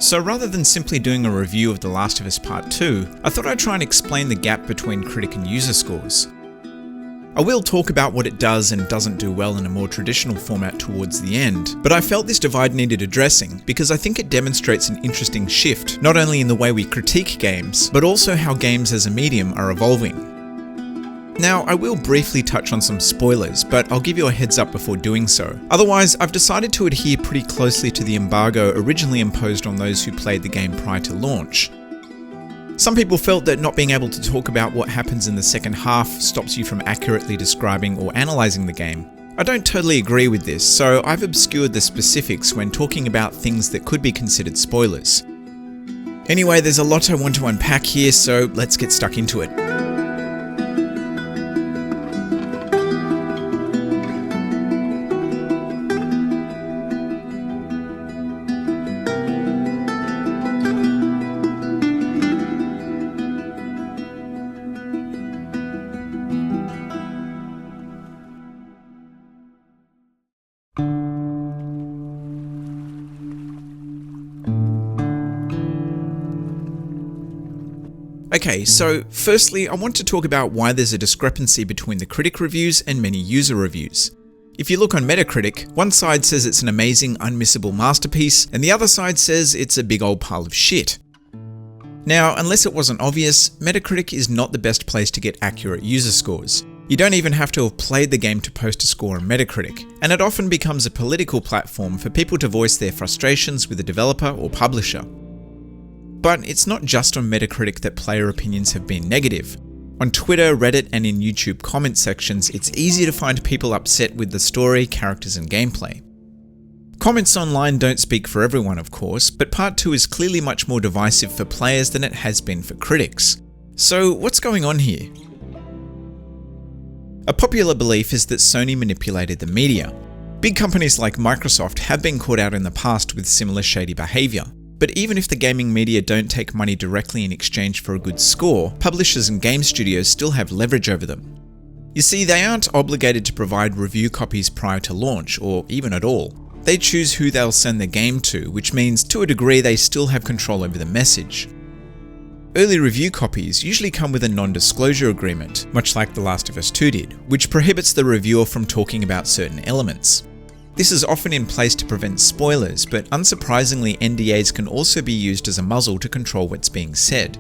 So rather than simply doing a review of The Last of Us Part 2, I thought I'd try and explain the gap between critic and user scores. I will talk about what it does and doesn't do well in a more traditional format towards the end, but I felt this divide needed addressing because I think it demonstrates an interesting shift, not only in the way we critique games, but also how games as a medium are evolving. Now, I will briefly touch on some spoilers, but I'll give you a heads up before doing so. Otherwise, I've decided to adhere pretty closely to the embargo originally imposed on those who played the game prior to launch. Some people felt that not being able to talk about what happens in the second half stops you from accurately describing or analysing the game. I don't totally agree with this, so I've obscured the specifics when talking about things that could be considered spoilers. Anyway, there's a lot I want to unpack here, so let's get stuck into it. Okay, so firstly, I want to talk about why there's a discrepancy between the critic reviews and many user reviews. If you look on Metacritic, one side says it's an amazing, unmissable masterpiece, and the other side says it's a big old pile of shit. Now, unless it wasn't obvious, Metacritic is not the best place to get accurate user scores. You don't even have to have played the game to post a score on Metacritic, and it often becomes a political platform for people to voice their frustrations with a developer or publisher. But it's not just on Metacritic that player opinions have been negative. On Twitter, Reddit, and in YouTube comment sections, it's easy to find people upset with the story, characters, and gameplay. Comments online don't speak for everyone, of course, but Part 2 is clearly much more divisive for players than it has been for critics. So what's going on here? A popular belief is that Sony manipulated the media. Big companies like Microsoft have been caught out in the past with similar shady behaviour. But even if the gaming media don't take money directly in exchange for a good score, publishers and game studios still have leverage over them. You see, they aren't obligated to provide review copies prior to launch, or even at all. They choose who they'll send the game to, which means to a degree they still have control over the message. Early review copies usually come with a non-disclosure agreement, much like The Last of Us 2 did, which prohibits the reviewer from talking about certain elements. This is often in place to prevent spoilers, but unsurprisingly NDAs can also be used as a muzzle to control what's being said.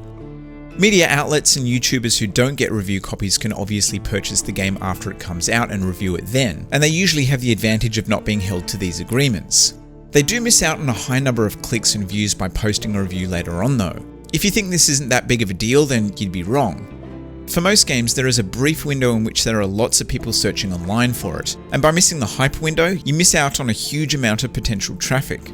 Media outlets and YouTubers who don't get review copies can obviously purchase the game after it comes out and review it then, and they usually have the advantage of not being held to these agreements. They do miss out on a high number of clicks and views by posting a review later on though. If you think this isn't that big of a deal, then you'd be wrong. For most games, there is a brief window in which there are lots of people searching online for it, and by missing the hype window, you miss out on a huge amount of potential traffic.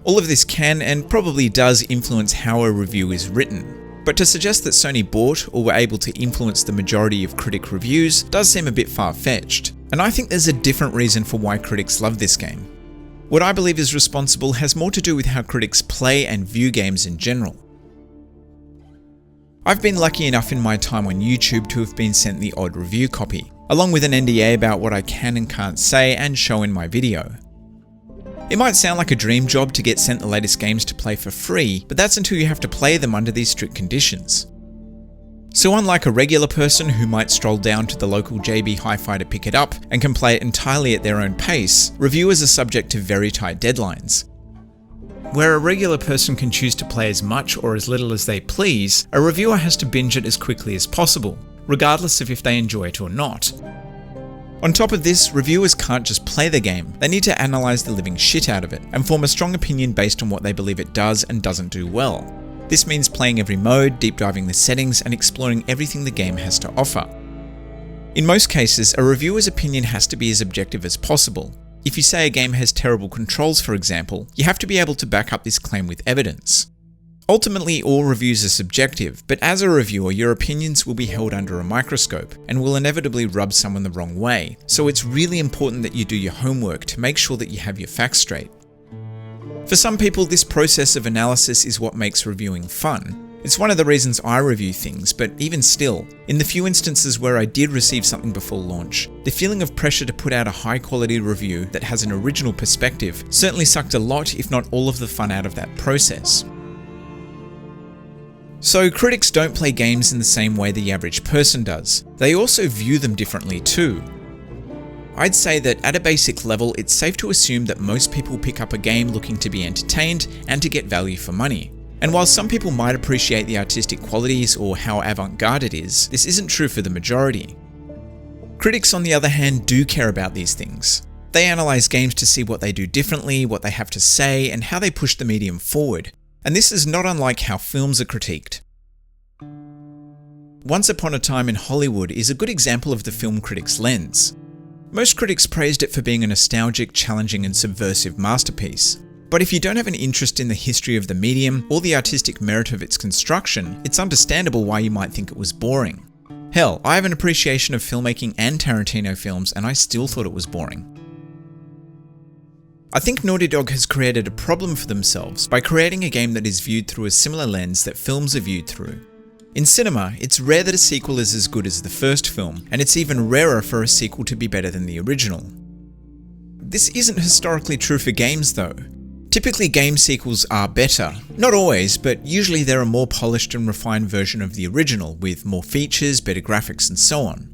All of this can and probably does influence how a review is written, but to suggest that Sony bought or were able to influence the majority of critic reviews does seem a bit far-fetched, and I think there's a different reason for why critics love this game. What I believe is responsible has more to do with how critics play and view games in general. I've been lucky enough in my time on YouTube to have been sent the odd review copy, along with an NDA about what I can and can't say and show in my video. It might sound like a dream job to get sent the latest games to play for free, but that's until you have to play them under these strict conditions. So unlike a regular person who might stroll down to the local JB Hi-Fi to pick it up and can play it entirely at their own pace, reviewers are subject to very tight deadlines. Where a regular person can choose to play as much or as little as they please, a reviewer has to binge it as quickly as possible, regardless of if they enjoy it or not. On top of this, reviewers can't just play the game, they need to analyse the living shit out of it, and form a strong opinion based on what they believe it does and doesn't do well. This means playing every mode, deep diving the settings, and exploring everything the game has to offer. In most cases, a reviewer's opinion has to be as objective as possible. If you say a game has terrible controls, for example, you have to be able to back up this claim with evidence. Ultimately, all reviews are subjective, but as a reviewer, your opinions will be held under a microscope and will inevitably rub someone the wrong way, so it's really important that you do your homework to make sure that you have your facts straight. For some people, this process of analysis is what makes reviewing fun. It's one of the reasons I review things, but even still, in the few instances where I did receive something before launch, the feeling of pressure to put out a high quality review that has an original perspective certainly sucked a lot, if not all of the fun out of that process. So critics don't play games in the same way the average person does. They also view them differently too. I'd say that at a basic level, it's safe to assume that most people pick up a game looking to be entertained and to get value for money. And while some people might appreciate the artistic qualities or how avant-garde it is, this isn't true for the majority. Critics, on the other hand, do care about these things. They analyse games to see what they do differently, what they have to say, and how they push the medium forward. And this is not unlike how films are critiqued. Once Upon a Time in Hollywood is a good example of the film critic's lens. Most critics praised it for being a nostalgic, challenging, and subversive masterpiece. But if you don't have an interest in the history of the medium or the artistic merit of its construction, it's understandable why you might think it was boring. Hell, I have an appreciation of filmmaking and Tarantino films, and I still thought it was boring. I think Naughty Dog has created a problem for themselves by creating a game that is viewed through a similar lens that films are viewed through. In cinema, it's rare that a sequel is as good as the first film, and it's even rarer for a sequel to be better than the original. This isn't historically true for games though. Typically game sequels are better. Not always, but usually they're a more polished and refined version of the original, with more features, better graphics, and so on.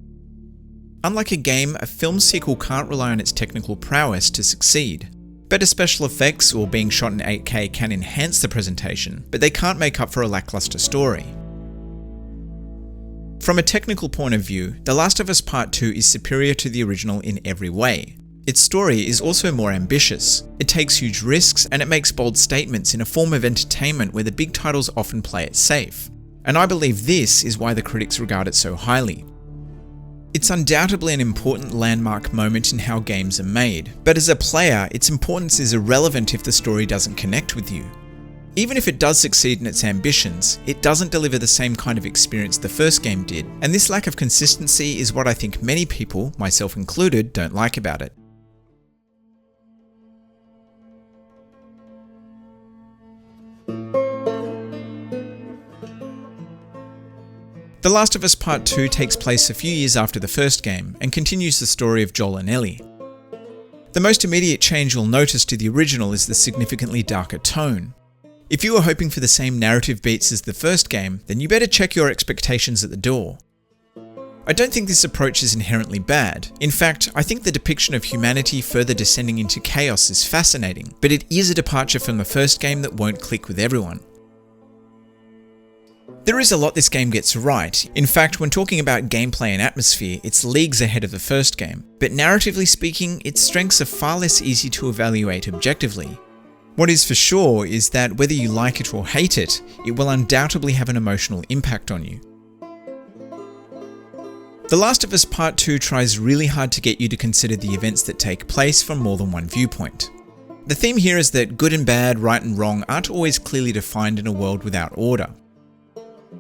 Unlike a game, a film sequel can't rely on its technical prowess to succeed. Better special effects or being shot in 8K can enhance the presentation, but they can't make up for a lackluster story. From a technical point of view, The Last of Us Part 2 is superior to the original in every way. Its story is also more ambitious. It takes huge risks and it makes bold statements in a form of entertainment where the big titles often play it safe. And I believe this is why the critics regard it so highly. It's undoubtedly an important landmark moment in how games are made, but as a player, its importance is irrelevant if the story doesn't connect with you. Even if it does succeed in its ambitions, it doesn't deliver the same kind of experience the first game did, and this lack of consistency is what I think many people, myself included, don't like about it. The Last of Us Part 2 takes place a few years after the first game, and continues the story of Joel and Ellie. The most immediate change you'll notice to the original is the significantly darker tone. If you were hoping for the same narrative beats as the first game, then you better check your expectations at the door. I don't think this approach is inherently bad. In fact, I think the depiction of humanity further descending into chaos is fascinating, but it is a departure from the first game that won't click with everyone. There is a lot this game gets right. In fact, when talking about gameplay and atmosphere, it's leagues ahead of the first game. But narratively speaking, its strengths are far less easy to evaluate objectively. What is for sure is that whether you like it or hate it, it will undoubtedly have an emotional impact on you. The Last of Us Part 2 tries really hard to get you to consider the events that take place from more than one viewpoint. The theme here is that good and bad, right and wrong aren't always clearly defined in a world without order.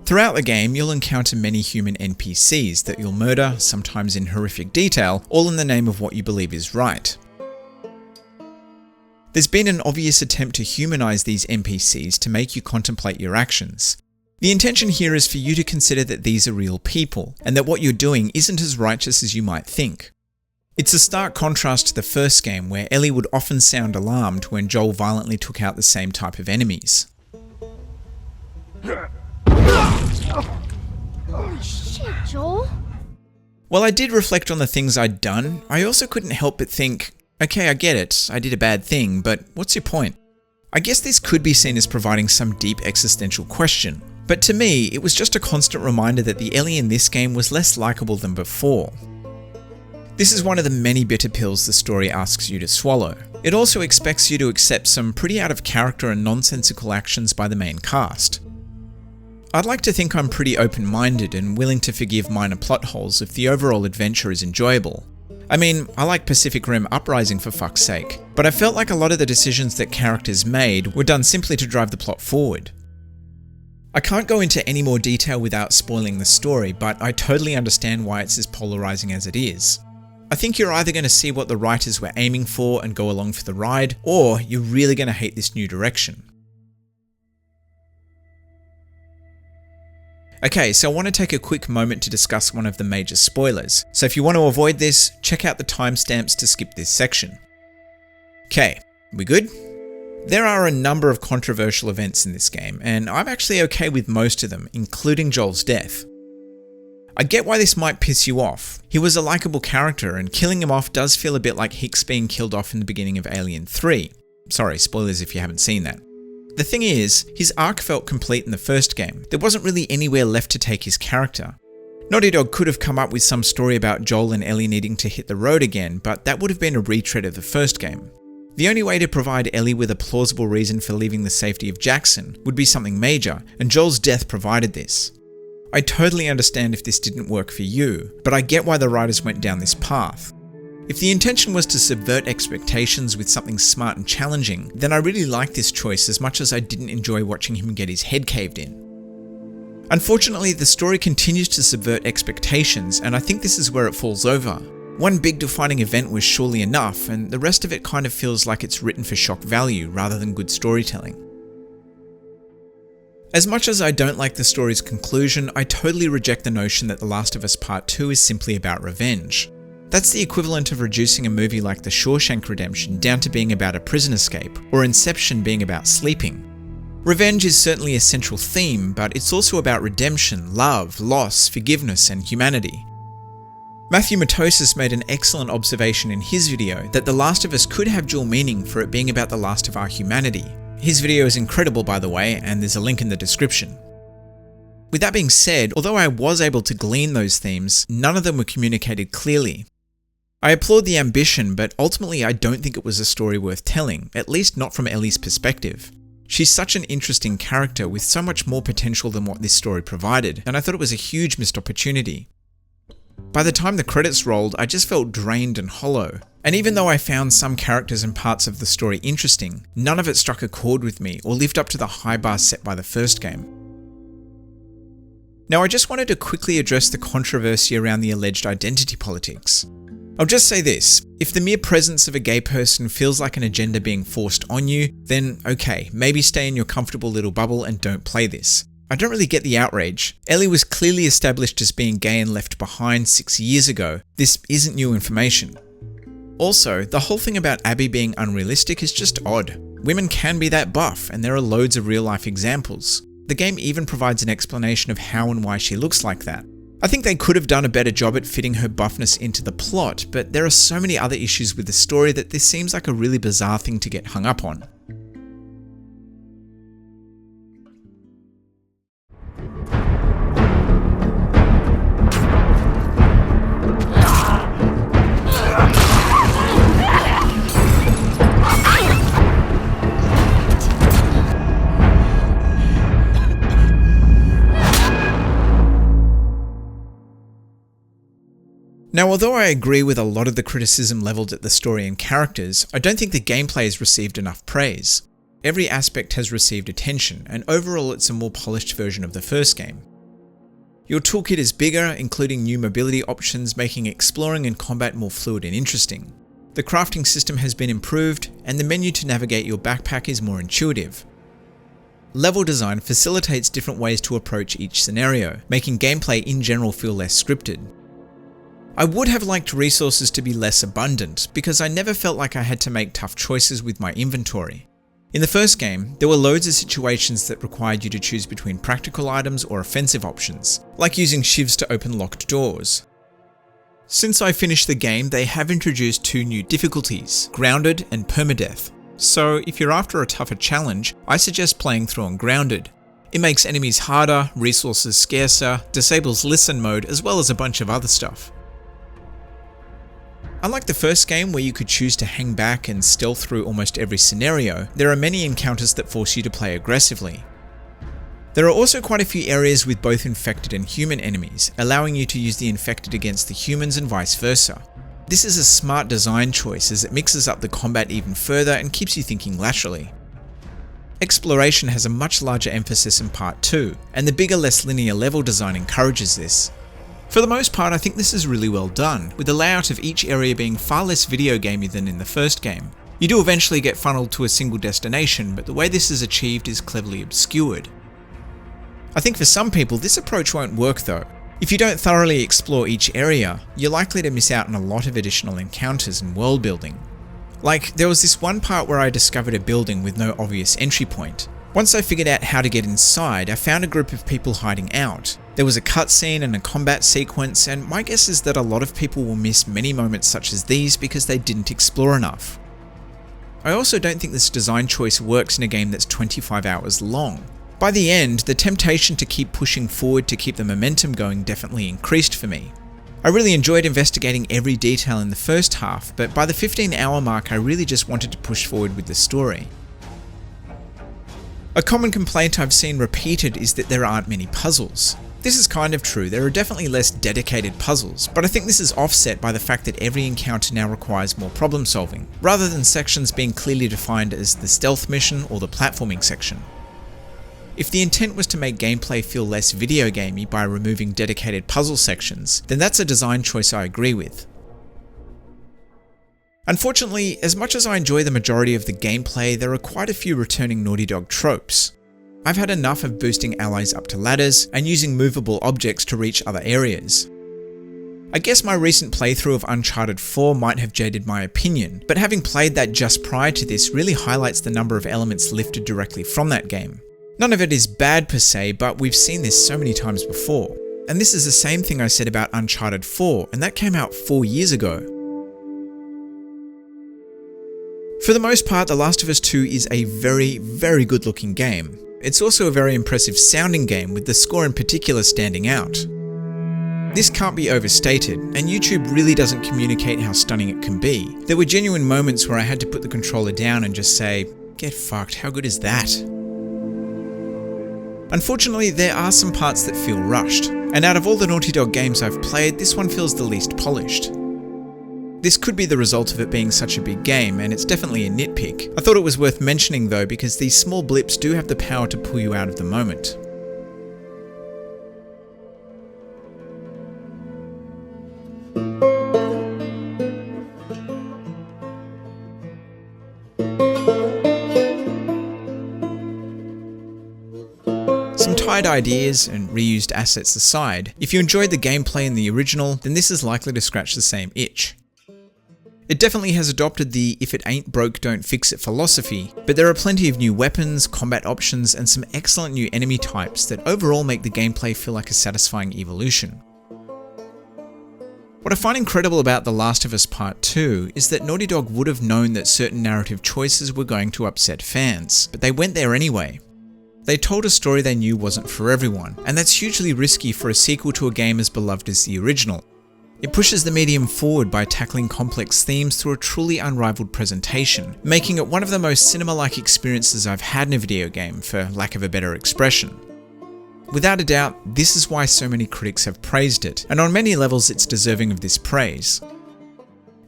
Throughout the game, you'll encounter many human NPCs that you'll murder, sometimes in horrific detail, all in the name of what you believe is right. There's been an obvious attempt to humanize these NPCs to make you contemplate your actions. The intention here is for you to consider that these are real people, and that what you're doing isn't as righteous as you might think. It's a stark contrast to the first game, where Ellie would often sound alarmed when Joel violently took out the same type of enemies. Oh shit, Joel. While I did reflect on the things I'd done, I also couldn't help but think, okay, I get it, I did a bad thing, but what's your point? I guess this could be seen as providing some deep existential question, but to me, it was just a constant reminder that the Ellie in this game was less likable than before. This is one of the many bitter pills the story asks you to swallow. It also expects you to accept some pretty out of character and nonsensical actions by the main cast. I'd like to think I'm pretty open-minded and willing to forgive minor plot holes if the overall adventure is enjoyable. I mean, I like Pacific Rim Uprising for fuck's sake, but I felt like a lot of the decisions that characters made were done simply to drive the plot forward. I can't go into any more detail without spoiling the story, but I totally understand why it's as polarizing as it is. I think you're either going to see what the writers were aiming for and go along for the ride, or you're really going to hate this new direction. Okay, so I want to take a quick moment to discuss one of the major spoilers. So if you want to avoid this, check out the timestamps to skip this section. Okay, we good? There are a number of controversial events in this game, and I'm actually okay with most of them, including Joel's death. I get why this might piss you off. He was a likable character, and killing him off does feel a bit like Hicks being killed off in the beginning of Alien 3. Sorry, spoilers if you haven't seen that. The thing is, his arc felt complete in the first game. There wasn't really anywhere left to take his character. Naughty Dog could have come up with some story about Joel and Ellie needing to hit the road again, but that would have been a retread of the first game. The only way to provide Ellie with a plausible reason for leaving the safety of Jackson would be something major, and Joel's death provided this. I totally understand if this didn't work for you, but I get why the writers went down this path. If the intention was to subvert expectations with something smart and challenging, then I really liked this choice as much as I didn't enjoy watching him get his head caved in. Unfortunately, the story continues to subvert expectations, and I think this is where it falls over. One big defining event was surely enough, and the rest of it kind of feels like it's written for shock value rather than good storytelling. As much as I don't like the story's conclusion, I totally reject the notion that The Last of Us Part 2 is simply about revenge. That's the equivalent of reducing a movie like The Shawshank Redemption down to being about a prison escape, or Inception being about sleeping. Revenge is certainly a central theme, but it's also about redemption, love, loss, forgiveness, and humanity. Matthew Matosis made an excellent observation in his video that The Last of Us could have dual meaning for it being about the last of our humanity. His video is incredible, by the way, and there's a link in the description. With that being said, although I was able to glean those themes, none of them were communicated clearly. I applaud the ambition, but ultimately I don't think it was a story worth telling, at least not from Ellie's perspective. She's such an interesting character with so much more potential than what this story provided, and I thought it was a huge missed opportunity. By the time the credits rolled, I just felt drained and hollow. And even though I found some characters and parts of the story interesting, none of it struck a chord with me or lived up to the high bar set by the first game. Now I just wanted to quickly address the controversy around the alleged identity politics. I'll just say this, if the mere presence of a gay person feels like an agenda being forced on you, then okay, maybe stay in your comfortable little bubble and don't play this. I don't really get the outrage. Ellie was clearly established as being gay and left behind 6 years ago. This isn't new information. Also, the whole thing about Abby being unrealistic is just odd. Women can be that buff, and there are loads of real-life examples. The game even provides an explanation of how and why she looks like that. I think they could have done a better job at fitting her buffness into the plot, but there are so many other issues with the story that this seems like a really bizarre thing to get hung up on. Now, although I agree with a lot of the criticism levelled at the story and characters, I don't think the gameplay has received enough praise. Every aspect has received attention, and overall it's a more polished version of the first game. Your toolkit is bigger, including new mobility options, making exploring and combat more fluid and interesting. The crafting system has been improved, and the menu to navigate your backpack is more intuitive. Level design facilitates different ways to approach each scenario, making gameplay in general feel less scripted. I would have liked resources to be less abundant, because I never felt like I had to make tough choices with my inventory. In the first game, there were loads of situations that required you to choose between practical items or offensive options, like using shivs to open locked doors. Since I finished the game, they have introduced 2 new difficulties, Grounded and Permadeath. So if you're after a tougher challenge, I suggest playing through on Grounded. It makes enemies harder, resources scarcer, disables listen mode, as well as a bunch of other stuff. Unlike the first game where you could choose to hang back and stealth through almost every scenario, there are many encounters that force you to play aggressively. There are also quite a few areas with both infected and human enemies, allowing you to use the infected against the humans and vice versa. This is a smart design choice as it mixes up the combat even further and keeps you thinking laterally. Exploration has a much larger emphasis in Part 2, and the bigger, less linear level design encourages this. For the most part, I think this is really well done, with the layout of each area being far less video gamey than in the first game. You do eventually get funneled to a single destination, but the way this is achieved is cleverly obscured. I think for some people this approach won't work though. If you don't thoroughly explore each area, you're likely to miss out on a lot of additional encounters and world building. Like, there was this one part where I discovered a building with no obvious entry point. Once I figured out how to get inside, I found a group of people hiding out. There was a cutscene and a combat sequence, and my guess is that a lot of people will miss many moments such as these because they didn't explore enough. I also don't think this design choice works in a game that's 25 hours long. By the end, the temptation to keep pushing forward to keep the momentum going definitely increased for me. I really enjoyed investigating every detail in the first half, but by the 15-hour mark I really just wanted to push forward with the story. A common complaint I've seen repeated is that there aren't many puzzles. This is kind of true, there are definitely less dedicated puzzles, but I think this is offset by the fact that every encounter now requires more problem solving, rather than sections being clearly defined as the stealth mission or the platforming section. If the intent was to make gameplay feel less video gamey by removing dedicated puzzle sections, then that's a design choice I agree with. Unfortunately, as much as I enjoy the majority of the gameplay, there are quite a few returning Naughty Dog tropes. I've had enough of boosting allies up to ladders and using movable objects to reach other areas. I guess my recent playthrough of Uncharted 4 might have jaded my opinion, but having played that just prior to this really highlights the number of elements lifted directly from that game. None of it is bad per se, but we've seen this so many times before. And this is the same thing I said about Uncharted 4, and that came out 4 years ago. For the most part, The Last of Us 2 is a very, very good looking game. It's also a very impressive sounding game, with the score in particular standing out. This can't be overstated, and YouTube really doesn't communicate how stunning it can be. There were genuine moments where I had to put the controller down and just say, "Get fucked, how good is that?" Unfortunately, there are some parts that feel rushed, and out of all the Naughty Dog games I've played, this one feels the least polished. This could be the result of it being such a big game, and it's definitely a nitpick. I thought it was worth mentioning though, because these small blips do have the power to pull you out of the moment. Some tied ideas and reused assets aside, if you enjoyed the gameplay in the original, then this is likely to scratch the same itch. It definitely has adopted the "if it ain't broke, don't fix it" philosophy, but there are plenty of new weapons, combat options, and some excellent new enemy types that overall make the gameplay feel like a satisfying evolution. What I find incredible about The Last of Us Part 2 is that Naughty Dog would have known that certain narrative choices were going to upset fans, but they went there anyway. They told a story they knew wasn't for everyone, and that's hugely risky for a sequel to a game as beloved as the original. It pushes the medium forward by tackling complex themes through a truly unrivaled presentation, making it one of the most cinema-like experiences I've had in a video game, for lack of a better expression. Without a doubt, this is why so many critics have praised it, and on many levels it's deserving of this praise.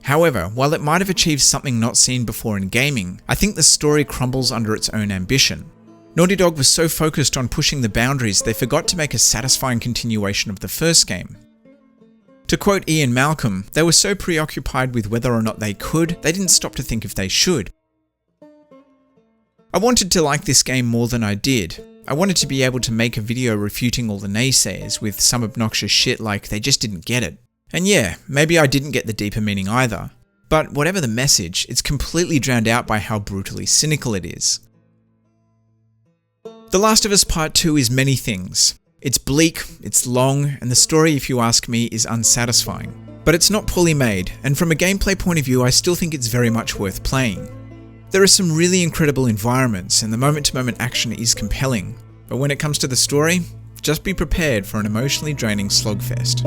However, while it might have achieved something not seen before in gaming, I think the story crumbles under its own ambition. Naughty Dog was so focused on pushing the boundaries they forgot to make a satisfying continuation of the first game. To quote Ian Malcolm, they were so preoccupied with whether or not they could, they didn't stop to think if they should. I wanted to like this game more than I did. I wanted to be able to make a video refuting all the naysayers with some obnoxious shit like they just didn't get it. And yeah, maybe I didn't get the deeper meaning either. But whatever the message, it's completely drowned out by how brutally cynical it is. The Last of Us Part 2 is many things. It's bleak, it's long, and the story, if you ask me, is unsatisfying. But it's not poorly made, and from a gameplay point of view, I still think it's very much worth playing. There are some really incredible environments, and the moment-to-moment action is compelling. But when it comes to the story, just be prepared for an emotionally draining slogfest.